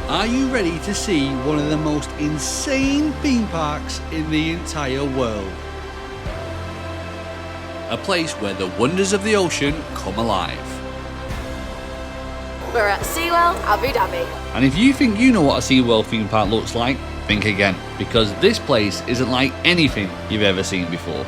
Are you ready to see one of the most insane theme parks in the entire world? A place where the wonders of the ocean come alive. We're at SeaWorld Abu Dhabi. And if you think you know what a SeaWorld theme park looks like, think again, because this place isn't like anything you've ever seen before.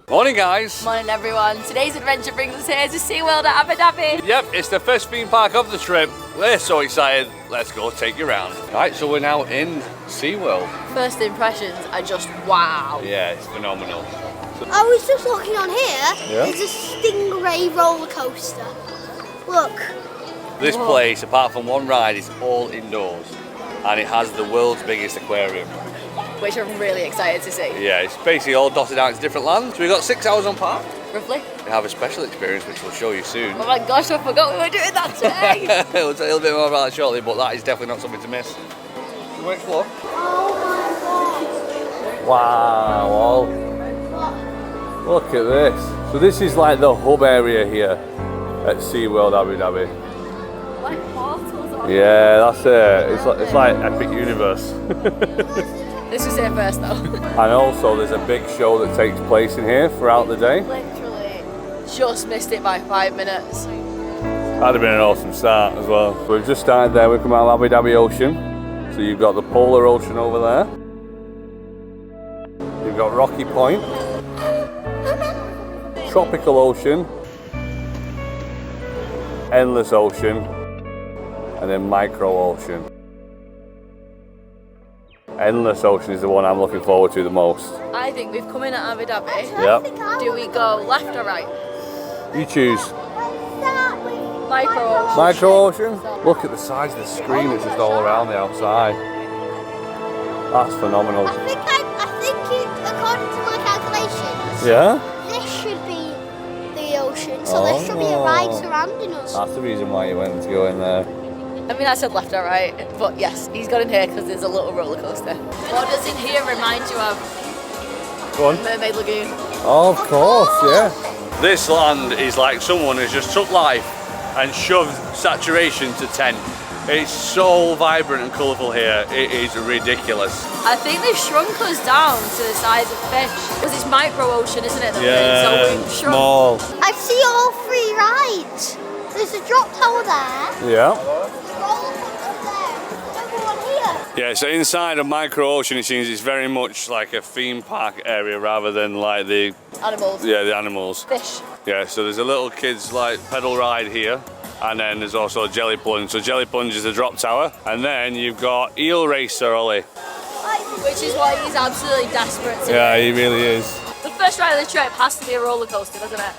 Morning guys! Morning everyone. Today's adventure brings us here to SeaWorld at Abu Dhabi. Yep, it's the first theme park of the trip. We're so excited. Let's go take you around. Right, so we're now in SeaWorld. First impressions are just wow. Yeah, it's phenomenal. I was just looking on here. Yeah? There's a stingray roller coaster. Look. This place, apart from one ride, is all indoors. And it has the world's biggest aquarium. Which I'm really excited to see. Yeah, it's basically all dotted out into different lands. So we've got 6 hours on park. Roughly. We have a special experience which we'll show you soon. Oh my gosh, I forgot we were doing that today. We'll tell you a little bit more about that shortly, but that is definitely not something to miss. You want to explore? Oh my Wow, look at this. So this is like the hub area here at SeaWorld Abu Dhabi. Like portals on. Yeah, that's it. It's like Epic Universe. This was here first though. And also there's a big show that takes place in here throughout the day. Literally just missed it by 5 minutes. That'd have been an awesome start as well. We've just started there, we've come out of Abu Dhabi Ocean. So you've got the Polar Ocean over there. You've got Rocky Point. Tropical Ocean. Endless Ocean. And then Micro Ocean. Endless Ocean is the one I'm looking forward to the most. I think we've come in at Abu Dhabi. Yep. Do we go left or right? You choose. Micro ocean. Micro Ocean. Look at the size of the screen that's just all around the outside. That's phenomenal. I think according to my calculations, Yeah? this should be the ocean, so there should be a ride surrounding us. That's the reason why you went to go in there. I mean, I said left or right, but yes, he's got in here because there's a little roller coaster. What does in here remind you of? Go on. Mermaid Lagoon. Oh, of course, yeah. This land is like someone has just took life and shoved saturation to 10. It's so vibrant and colourful here, it is ridiculous. I think they've shrunk us down to the size of fish because it's micro ocean, isn't it? Yeah, So we've shrunk. small. I see all 3 rides. There's a drop tower there. Yeah. Roller coaster there. Another one here. Yeah, so inside of Micro Ocean, it seems it's very much like a theme park area rather than like the Animals. the animals. Fish. Yeah, so there's a little kids like pedal ride here, and then there's also a jelly plunge. So jelly plunge is the drop tower, and then you've got eel racer, Ollie. Which is why he's absolutely desperate to Yeah, do. he really is. The first ride of the trip has to be a roller coaster, doesn't it?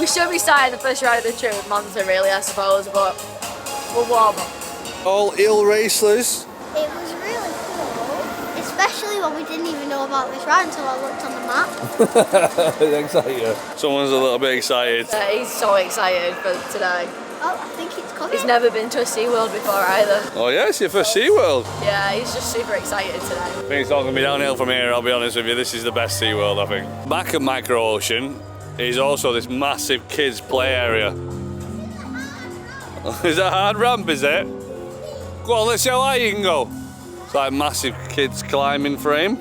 We should be starting the first ride of the trip with Monza, really, I suppose, but we'll warm up. All eel racers. It was really cool, especially when we didn't even know about this ride until I looked on the map. Excited. Someone's a little bit excited. He's so excited for today. Oh, I think it's coming. He's never been to a SeaWorld before either. Oh yeah, it's your first SeaWorld. Yeah, he's just super excited today. I think it's all going to be downhill from here, I'll be honest with you. This is the best SeaWorld, I think. Back at Micro Ocean is also this massive kids play area. Is that a hard ramp, is it? Go on, let's see how high you can go. It's like a massive kids climbing frame,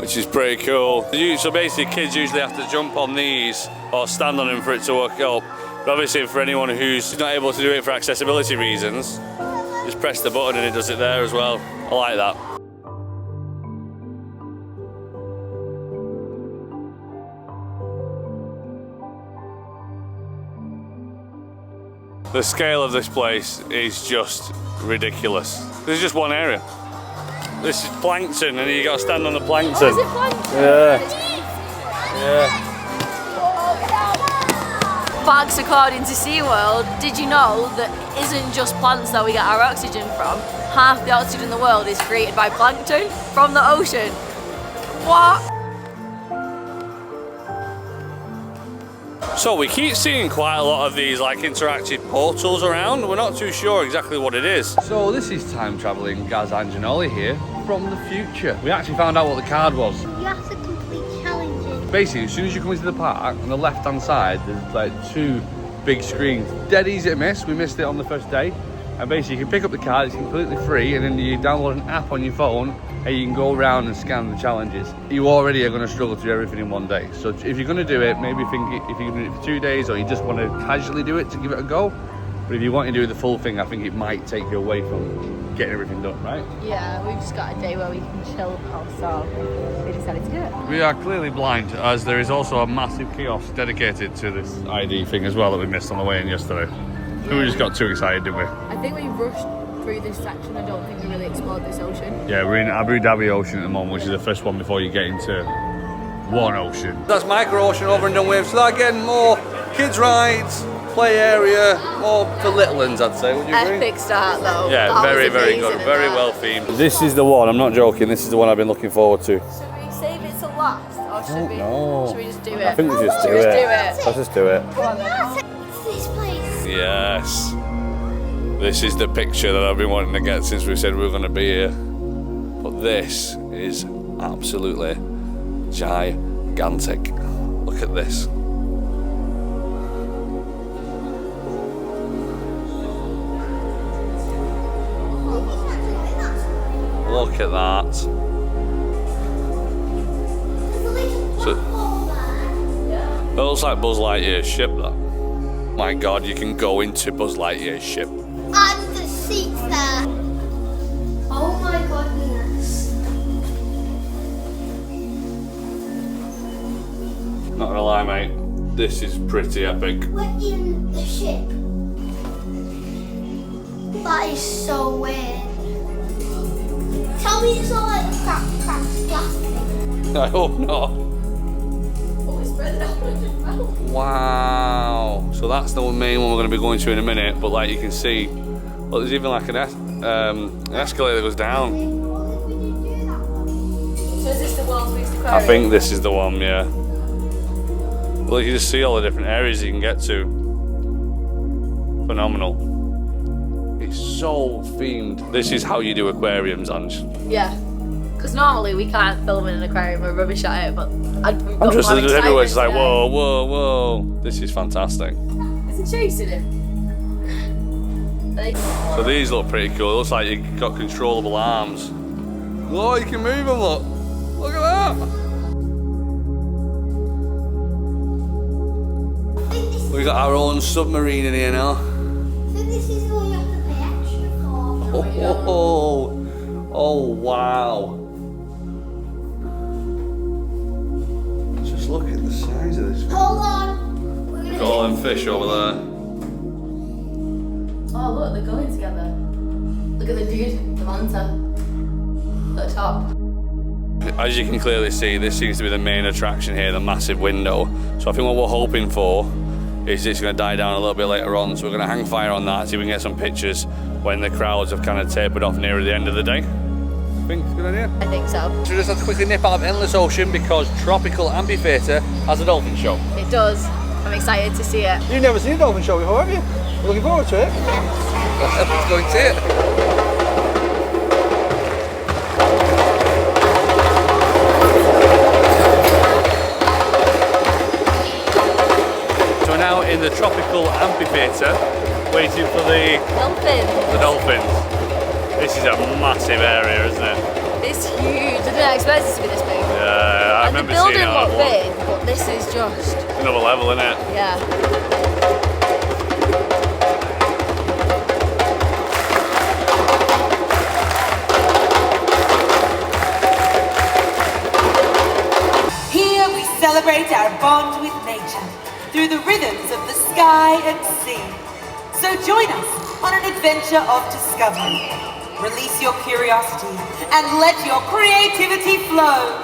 which is pretty cool. So basically kids usually have to jump on these or stand on them for it to work up. But obviously for anyone who's not able to do it for accessibility reasons, just press the button and it does it there as well. I like that. The scale of this place is just ridiculous. This is just one area. This is plankton and you got to stand on the plankton. Is it plankton? Yeah. Yeah. Facts according to SeaWorld, did you know that it isn't just plants that we get our oxygen from? Half the oxygen in the world is created by plankton from the ocean. What? So we keep seeing quite a lot of these like interactive portals around. We're not too sure exactly what it is. So this is time travelling Gaz Anjanoli here from the future. We actually found out what the card was. You have to complete challenges. basically, as soon as you come into the park, on the left-hand side, there's like 2 big screens. Dead easy to miss. We missed it on the first day. And basically, you can pick up the card, it's completely free, and then you download an app on your phone, and you can go around and scan the challenges. You already are going to struggle to do everything in one day. So if you're going to do it, maybe think if you can do it for 2 days, or you just want to casually do it to give it a go. But if you want to do the full thing, I think it might take you away from getting everything done, right? Yeah, we've just got a day where we can chill out, so we decided to do it. We are clearly blind, as there is also a massive kiosk dedicated to this ID thing as well that we missed on the way in yesterday. We just got too excited, didn't we? I think we rushed through this section. I don't think we really explored this ocean. Yeah, we're in Abu Dhabi Ocean at the moment, which is the first one before you get into one ocean. That's micro ocean over and done with. So that again, more kids rides, play area, more for little ones, I'd say. Would you agree? Epic start though. Yeah, That very, was very amazing good, and very that. well themed. This is the one. I'm not joking. This is the one I've been looking forward to. Should we save it to last, or should we? know. Should we just do it? I think we just do Should we it. just do it? Let's just do it. Go on then. This place. Yes. This is the picture that I've been wanting to get since we said we were going to be here. But this is absolutely gigantic. Look at this. Look at that. So, it looks like Buzz Lightyear's ship, that. My God, you can go into Buzz Lightyear's ship. And the seats there. Oh my goodness. Not gonna lie, mate, this is pretty epic. We're in the ship. That is so weird. Tell me it's all like cracked glass thing. I hope not. Oh, it's spread out on your mouth. Wow. So that's the main one we're going to be going to in a minute. But like you can see, well, there's even like an escalator that goes down. What if we didn't do that one? So is this the world's biggest I aquarium? think this is the one, yeah. Well, you can just see all the different areas you can get to. Phenomenal. It's so themed. This is how you do aquariums, Ange. Yeah. Because normally we can't film in an aquarium, we're rubbish at it, but I'm just everywhere, it's like, whoa, whoa, whoa. This is fantastic. Is it chasing him? So these look pretty cool. It looks like you've got controllable arms. Oh, you can move them, look. Look at that. We've got our own submarine in here now. So this is the one you have to pay extra for. Oh, wow. Just look at the size of this. Hold on. We're Got all them fish over there. Oh look, they're going together. Look at the dude, the manta. At the top. As you can clearly see, this seems to be the main attraction here, the massive window. So I think what we're hoping for is it's going to die down a little bit later on. So we're going to hang fire on that, see if we can get some pictures when the crowds have kind of tapered off nearer the end of the day. Think it's a good idea? I think so. So we just have to quickly nip out of Endless Ocean because Tropical Amphitheatre has a dolphin show. It does. I'm excited to see it. You've never seen a dolphin show before, have you? You're looking forward to it? Let's go and see it. So we're now in the Tropical Amphitheatre, waiting for the dolphins. This is a massive area, isn't it? It's huge. I didn't expect it to be this big. Yeah, I And the remember seeing building it on looked one. big, but this is just, Another level, isn't it? yeah. Here we celebrate our bond with nature through the rhythms of the sky and sea. So join us on an adventure of discovery. Release your curiosity and let your creativity flow.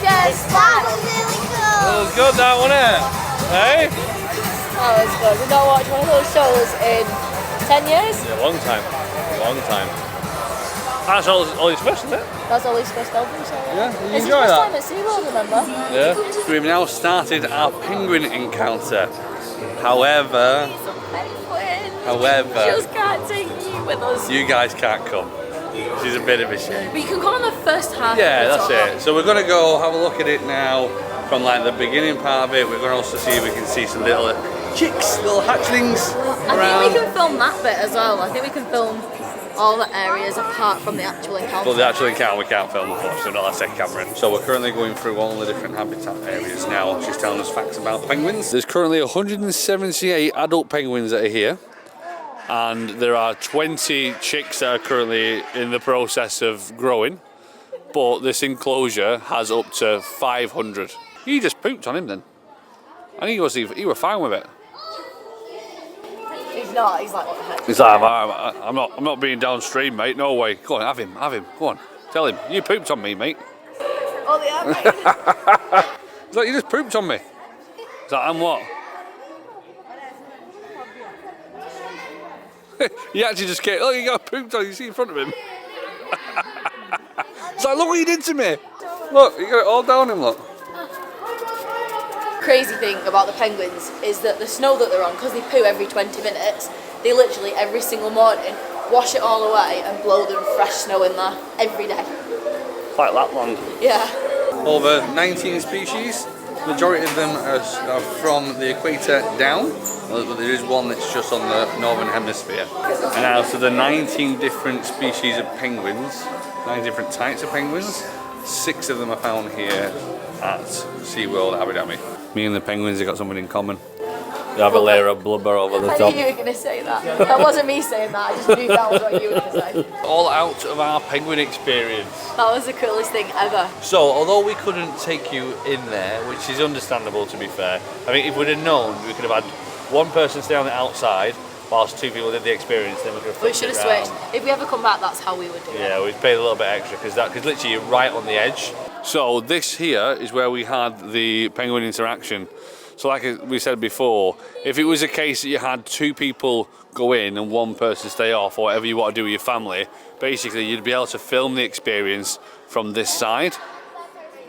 Yes, That was really Wasn't it? Hey? That was good. We've not watched one of those shows in 10 years. Yeah, long time. Long time. That's Ollie's first, isn't it? That's Ollie's first Dolphin show. Yeah, you It's his enjoy first that? time at SeaWorld, remember? Yeah. We've now started our penguin encounter. However, Just can't take you with us. you guys can't come. Which is a bit of a shame. But you can come on the first half. Yeah, of the that's tour. it. So we're going to go have a look at it now from like the beginning part of it. We're going to also see if we can see some little chicks, little hatchlings I around. think we can film that bit as well. I think we can film all the areas apart from the actual encounter. But the actual encounter we can't film, unfortunately, not that second camera in. So we're currently going through all the different habitat areas now. She's telling us facts about penguins. There's currently 178 adult penguins that are here. And there are 20 chicks that are currently in the process of growing. But this enclosure has up to 500. You just pooped on him then. I think he was fine with it. He's not. He's like, what the heck? He's like, I'm not being downstream, mate. No way. Go on, have him. Go on. Tell him. You pooped on me, mate. Oh, they are right. He's like, you just pooped on me. He's like, I'm what? He actually just came, oh, you got pooped on, you see in front of him. It's like, look what you did to me. Look, you got it all down him, look. Crazy thing about the penguins is that the snow that they're on, because they poo every 20 minutes, they literally every single morning wash it all away and blow them fresh snow in there every day. It's like Lapland. Yeah. Over 19 species. Majority of them are from the equator down. But there is one that's just on the northern hemisphere. And out of the 19 different species of penguins, 9 different types of penguins, 6 of them are found here at SeaWorld Abu Dhabi. Me and the penguins have got something in common. They have a layer of blubber over the I top. knew you were going to say that. That wasn't me saying that, I just knew that was what you were going to say. All out of our penguin experience. That was the coolest thing ever. So, although we couldn't take you in there, which is understandable to be fair, I mean, if we'd have known, we could have had one person stay on the outside whilst 2 people did the experience, then we could have We flipped should it have round. switched. If we ever come back, that's how we would do it. Yeah, we'd pay a little bit extra because literally you're right on the edge. So this here is where we had the penguin interaction. So like we said before, if it was a case that you had 2 people go in and 1 person stay off, or whatever you want to do with your family, basically you'd be able to film the experience from this side,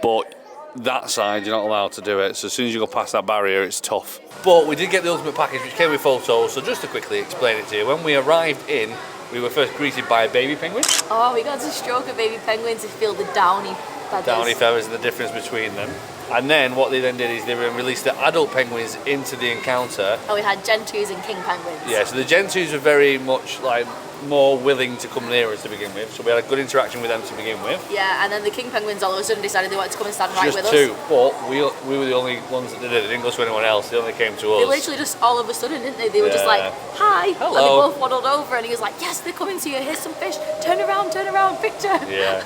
but that side you're not allowed to do it. So as soon as you go past that barrier, it's tough. But we did get the ultimate package, which came with photos. So just to quickly explain it to you, when we arrived in, we were first greeted by a baby penguin. Oh, we got to stroke a baby penguin to feel the downy feathers. Downy feathers and the difference between them. And then what they then did is they released the adult penguins into the encounter. Oh, we had gentoos and king penguins. Yeah, so the gentoos were very much like more willing to come near us to begin with. So we had a good interaction with them to begin with. Yeah, and then the king penguins all of a sudden decided they wanted to come and stand right Just with 2, us. but we were the only ones that did it. They didn't go to anyone else. They only came to us. They literally just all of a sudden, didn't they? They were just like, Yeah. hi. Hello. And they both waddled over and he was like, yes, they're coming to you. Here's some fish. Turn around, picture. Yeah.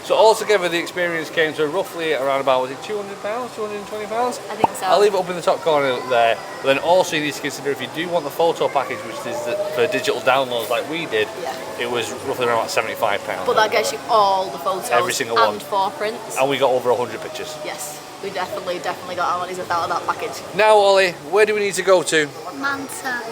So altogether the experience came to roughly around about, was it £200, £220? I think so. I'll leave it up in the top corner there. But then also you need to consider, if you do want the photo package, which is for digital downloads like we did, Yeah. it was roughly around about £75. But that gets you all the photos. Every single and one. 4 prints. And we got over 100 pictures. Yes, we definitely got our money's worth out of that package. Now Ollie, where do we need to go to? Manta.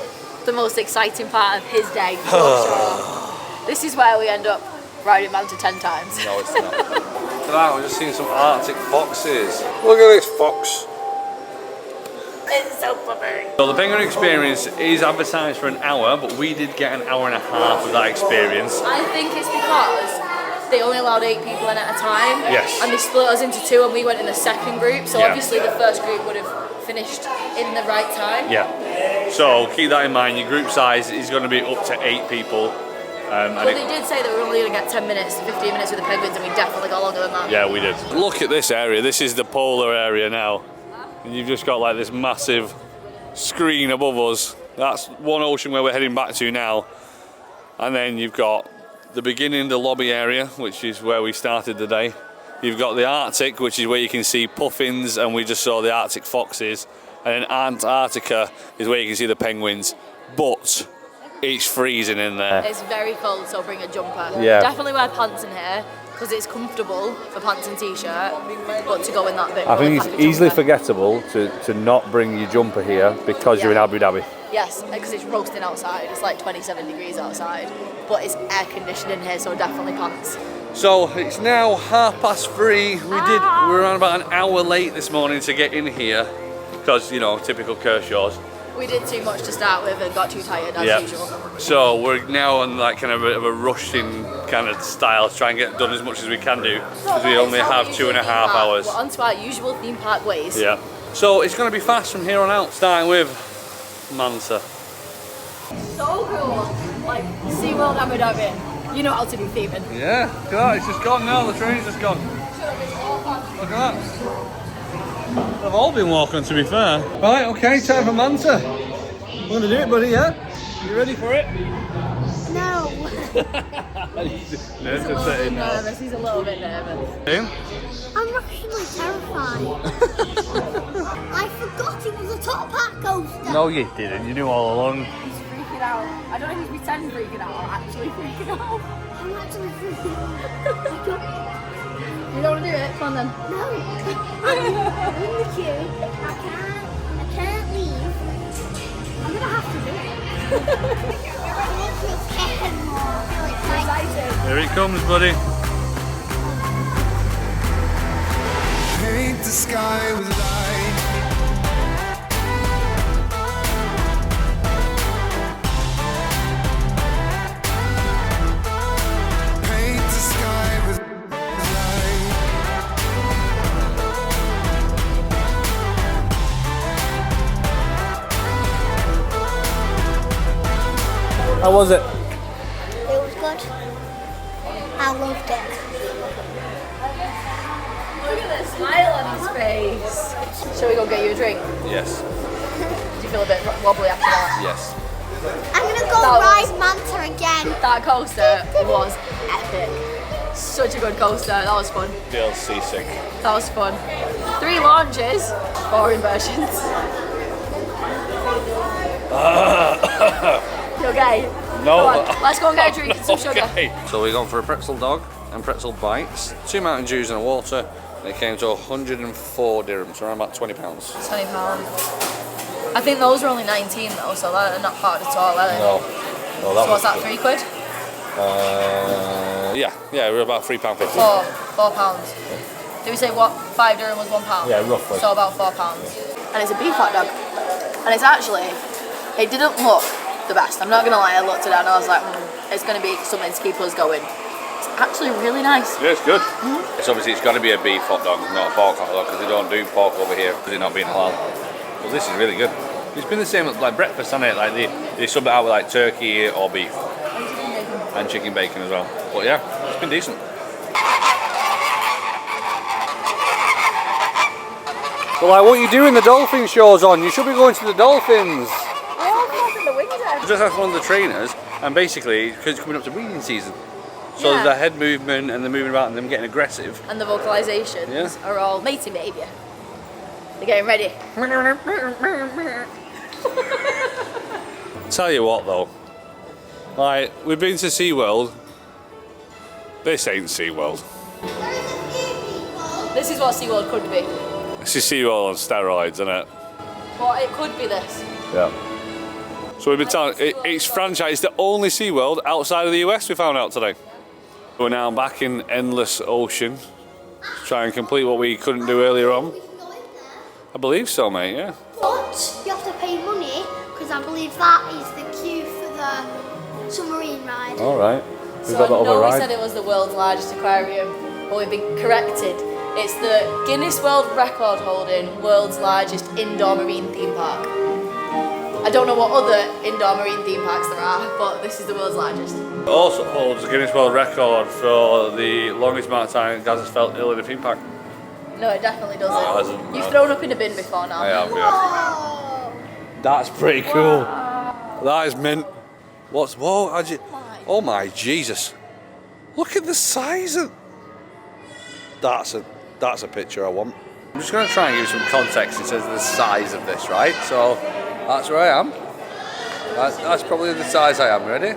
The most exciting part of his day, for sure. This is where we end up riding Manta 10 times. No, it's not. Tonight we're just seeing some Arctic foxes. Look at this fox. It's so funny. So the penguin experience is advertised for an hour, but we did get an hour and a half of that experience. I think it's because they only allowed 8 people in at a time. Yes. And they split us into 2 and we went in the second group. So Yeah. obviously the first group would have finished in the right time. Yeah. So keep that in mind. Your group size is going to be up to 8 people. But they did say that we were only going to get 10 minutes, 15 minutes with the penguins, and we definitely got longer than that. Yeah, we did. Look at this area. This is the polar area now. And you've just got like this massive screen above us. That's one ocean where we're heading back to now. And then you've got the beginning, the lobby area, which is where we started the day. You've got the Arctic, which is where you can see puffins, and we just saw the Arctic foxes. And then Antarctica is where you can see the penguins. But it's freezing in there. It's very cold, so bring a jumper. Yeah. Definitely wear pants in here, because it's comfortable for pants and t-shirt, but to go in that bit. I think it's easily jumper. forgettable to not bring your jumper here because you're in Abu Dhabi. Yes, because it's roasting outside. It's like 27 degrees outside, but it's air conditioned in here, so definitely pants. So it's now 3:30. We were around about an hour late this morning to get in here because, you know, typical Kershaws. We did too much to start with and got too tired as usual. So we're now on like kind of a rushing kind of style to try and get done as much as we can do because we only have 2.5 hours. We're on to our usual theme park ways. Yeah. So it's going to be fast from here on out, starting with Manta. So cool. Like SeaWorld Abu Dhabi. You know how to do theming. Yeah, look at that, it's just gone now, the train's just gone. Look at that. They've all been walking, to be fair. Right, okay, time for Manta. We're going to do it, buddy, yeah? You ready for it? No. He's a little bit nervous. He's a little bit nervous. Him? I'm actually terrified. I forgot it was a top hat coaster. No, you didn't. You knew all along. He's freaking out. I don't know if he's pretending freaking out or actually freaking out. I'm actually freaking out. You don't want to do it? Come on then. No. I'm in the queue. I can't leave. I'm gonna have to do it. Here it comes, buddy. Paint the sky with light. Paint the sky with light. How was it? It was good. I loved it. Look at the smile on his face. Shall we go get you a drink? Yes. Do you feel a bit wobbly after that? Yes. I'm gonna go That ride Manta again. That coaster was epic. Such a good coaster. That was fun. Feels seasick. That was fun. 3 launches, boring versions. You okay? No. Come on, let's go and get a drink and some sugar. Okay. So we're going for a pretzel dog and pretzel bites, 2 Mountain Dews and a water. And it came to 104 dirhams, around about £20. £20. I think those were only 19 though, so they're not hard at all, are they? No. No, that So what's that, good. £3? Yeah, we're about £3.50. £4. Did we say what? 5 dirham was £1? Yeah, roughly. So about £4. And it's a beef hot dog. And it's actually, it didn't look the best. I'm not gonna lie, I looked at it and I was like, it's gonna be something to keep us going. It's actually really nice. Yeah, it's good. It's obviously, it's got to be a beef hot dog, not a pork hot dog, because they don't do pork over here, because it not being halal. But this is really good. It's been the same like breakfast, hasn't it? Like they sub it out with like turkey or beef. And chicken bacon as well. But yeah, it's been decent. But like, what are you doing? The dolphin show's on. You should be going to the dolphins. Just asked one of the trainers, and basically, because it's coming up to breeding season, so Yeah. the head movement and the moving about and them getting aggressive. And the vocalizations Yeah. are all mating behaviour. They're getting ready. Tell you what though, like, we've been to SeaWorld. This ain't SeaWorld. This is what SeaWorld could be. This is SeaWorld on steroids, isn't it? But it could be this. Yeah. So we've been telling, it's franchise, the only SeaWorld outside of the US, we found out today. We're now back in endless ocean to try and complete what we couldn't do earlier on. We can go in there. I believe so, mate, yeah. But you have to pay money because I believe that is the queue for the submarine ride. All right. We've So got that I know other we ride. said it was the world's largest aquarium, but we've been corrected. It's the Guinness World Record holding world's largest indoor marine theme park. I don't know what other indoor marine theme parks there are, but this is the world's largest. It also holds the Guinness World Record for the longest amount of time Gaz has felt ill in a theme park. No, it definitely doesn't. No, it hasn't, You've no. thrown up in a bin before now. I have, yeah. Oh. That's pretty cool. That is mint. What's, whoa, how'd you, oh my Jesus. Look at the size of, that's a picture I want. I'm just going to try and give you some context in terms of the size of this, right? So, that's where I am. That's probably the size I am. Ready?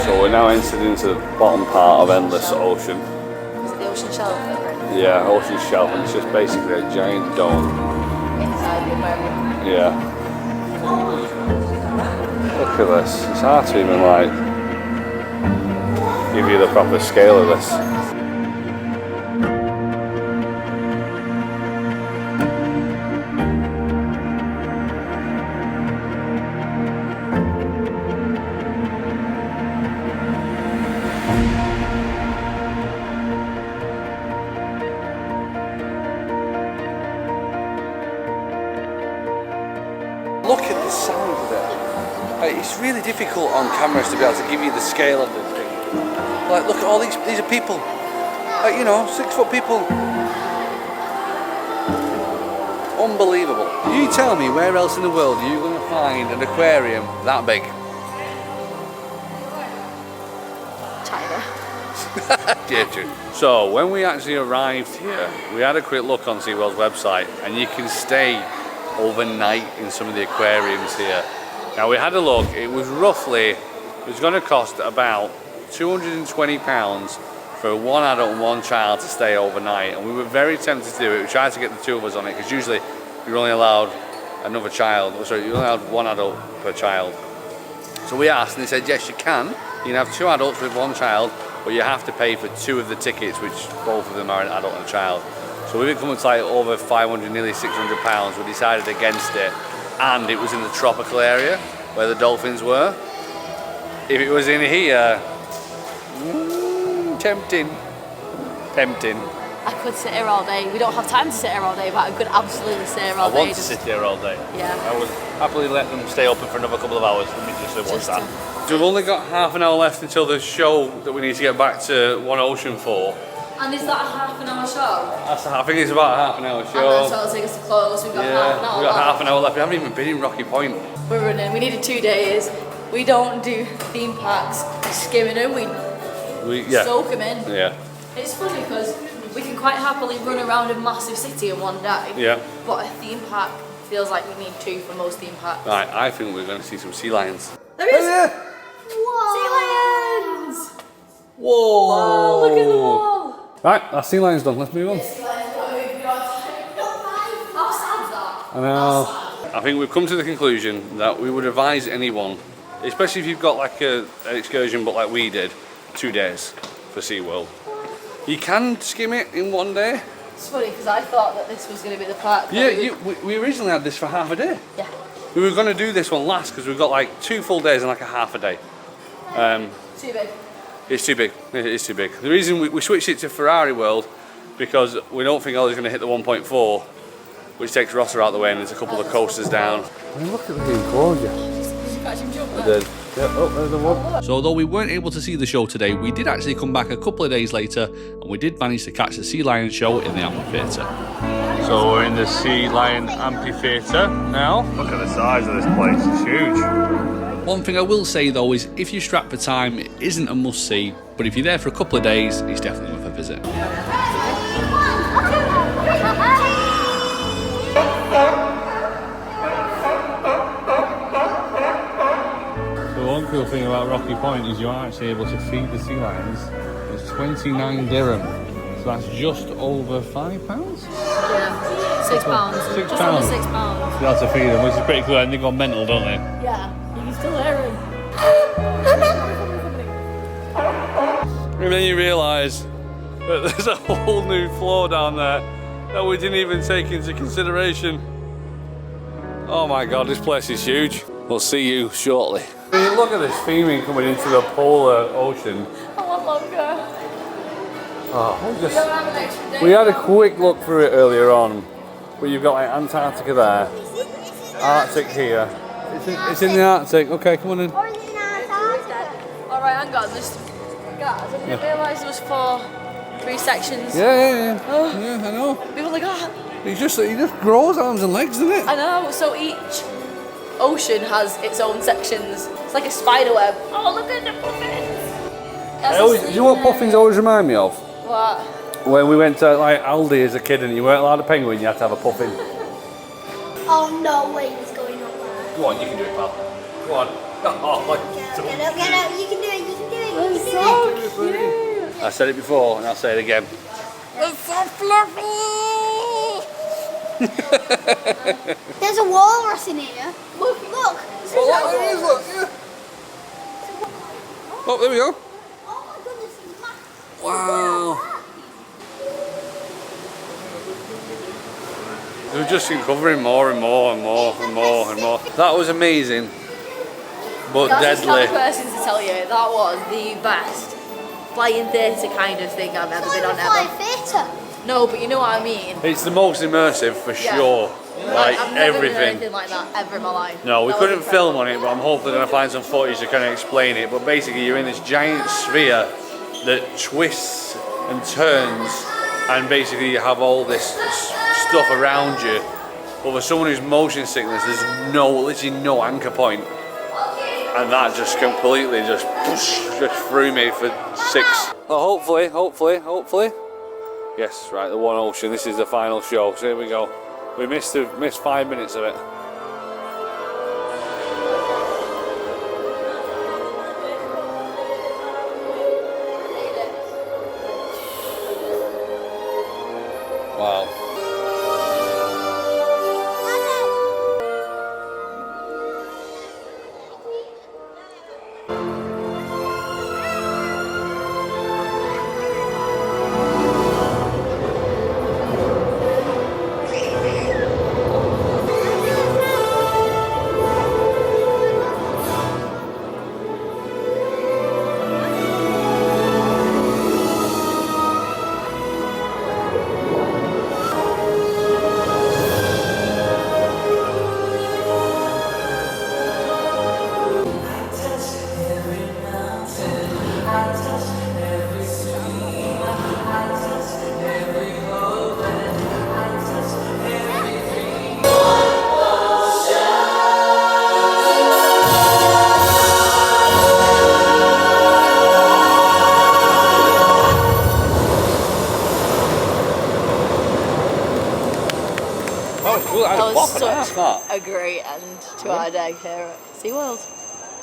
So we're now entered into the bottom part of Endless Ocean. Is it the ocean shelf? Yeah, Ocean Shelf, and it's just basically a giant dome. Inside the aquarium. Yeah. Look at this. It's hard to even like give you the proper scale of this. Look at the size of it. Like, it's really difficult on cameras to be able to give you the scale of the thing. Like, look at all these are people. Like, you know, 6 foot people. Unbelievable. You tell me where else in the world are you going to find an aquarium that big? China. So when we actually arrived here, we had a quick look on SeaWorld's website, and you can stay overnight in some of the aquariums here. Now we had a look, it was going to cost about £220 for one adult and one child to stay overnight, and we were very tempted to do it. We tried to get the 2 of us on it because usually you're only allowed another child, sorry, you're only allowed 1 adult per child. So we asked and they said yes, you can have 2 adults with 1 child, but you have to pay for 2 of the tickets, which both of them are an adult and a child. So we've come to like over 500, nearly £600. We decided against it, and it was in the tropical area where the dolphins were. If it was in here, tempting. I could sit here all day. We don't have time to sit here all day, but I could absolutely sit here all day. I want to sit here all day. Yeah. I would happily let them stay open for another couple of hours. Let me just watch that. So we've only got half an hour left until the show that we need to get back to One Ocean for. And is that a half an hour show? I think it's about a half an hour show. And then so it'll take us to close. We've got half an hour we've got left. half an hour left. We haven't even been in Rocky Point. We're running. We needed 2 days. We don't do theme parks skimming them. We soak them in. Yeah. It's funny because we can quite happily run around a massive city in one day. Yeah. But a theme park feels like we need 2 for most theme parks. Right, I think we're going to see some sea lions. There is. Whoa. Sea lions! Whoa! Oh, look at them all! Right, that sea lion's done. Let's move on. How sad's that? I know. I think we've come to the conclusion that we would advise anyone, especially if you've got like an excursion, but like we did, 2 days for SeaWorld. You can skim it in 1 day. It's funny because I thought that this was going to be the park. Yeah, we originally had this for half a day. Yeah. We were going to do this one last because we've got like 2 full days and like a half a day. Too big. It's too big. It is too big. The reason we switched it to Ferrari World because we don't think Ollie's going to hit the 1.4, which takes Rossa out the way, and there's a couple of coasters down. I mean, look at the view, gorgeous. Did you catch him jump I did. Yeah, oh, there's the one. So although we weren't able to see the show today, we did actually come back a couple of days later, and we did manage to catch the Sea Lion show in the amphitheatre. So we're in the Sea Lion amphitheatre now. Look at the size of this place, it's huge. One thing I will say though is if you're strapped for time, it isn't a must-see, but if you're there for a couple of days, it's definitely worth a visit. The one cool thing about Rocky Point is you're actually able to feed the sea lions. It's 29 dirham, so that's just over £5. Yeah. £6. £6. Just under £6. You have to feed them, which is pretty cool, and they go mental, don't they? Yeah. You can still hear him. And then you realise that there's a whole new floor down there that we didn't even take into consideration. Oh my god, this place is huge. We'll see you shortly. Look at this theming coming into the polar ocean. I want longer. Oh, we had a quick look through it earlier on, but you've got like Antarctica there, Arctic here. It's in the Arctic. Okay, come on in. Or is it in Antarctica? Alright, hang on. Guys, I didn't realise there was 3 sections. Yeah. Oh. Yeah, I know. People are like, oh. He just grows arms and legs, doesn't it? I know, so each ocean has its own sections. It's like a spider web. Oh, look at the puffins! Do you know what puffins always remind me of? What? When we went to like Aldi as a kid and you weren't allowed a penguin, you had to have a puffin. Oh no way, it's going up there. Go on, you can do it, pal. Go on. Oh, Get out, you can do it, I said it before and I'll say it again. It's so fluffy. There's a walrus in here. Look. Oh, there we go. Oh my goodness, it's massive. Wow. We've just been covering more and more and more and more and more. That was amazing, but That's the deadly. person to tell you that was the best flying theatre kind of thing I've ever been on Flying ever. theatre. No, but you know what I mean. It's the most immersive for Yeah. sure. Like I've never been everything. anything like that ever in my life. No, we That was couldn't incredible. film on it, but I'm hopefully going to find some footage to kind of explain it. But basically, you're in this giant sphere that twists and turns, and basically you have all this stuff around you. But for someone who's motion sickness, there's literally no anchor point, and that just completely just threw me for 6. Well, hopefully. Yes, right, the One Ocean. This is the final show. So here we go. We missed 5 minutes of it. Wow. That was such a great end to our day here at SeaWorld.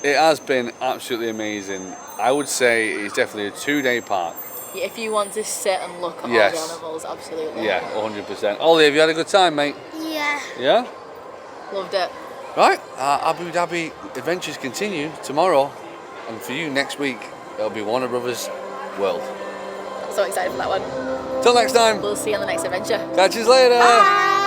It has been absolutely amazing. I would say it's definitely a 2-day park. Yeah, if you want to sit and look at Yes. all the animals, absolutely. Yeah, 100%. Ollie, have you had a good time, mate? Yeah. Yeah? Loved it. Right, Abu Dhabi adventures continue tomorrow, and for you next week, it'll be Warner Brothers World. I'm so excited for that one. Till next time, We'll see you on the next adventure. catch you later. Bye.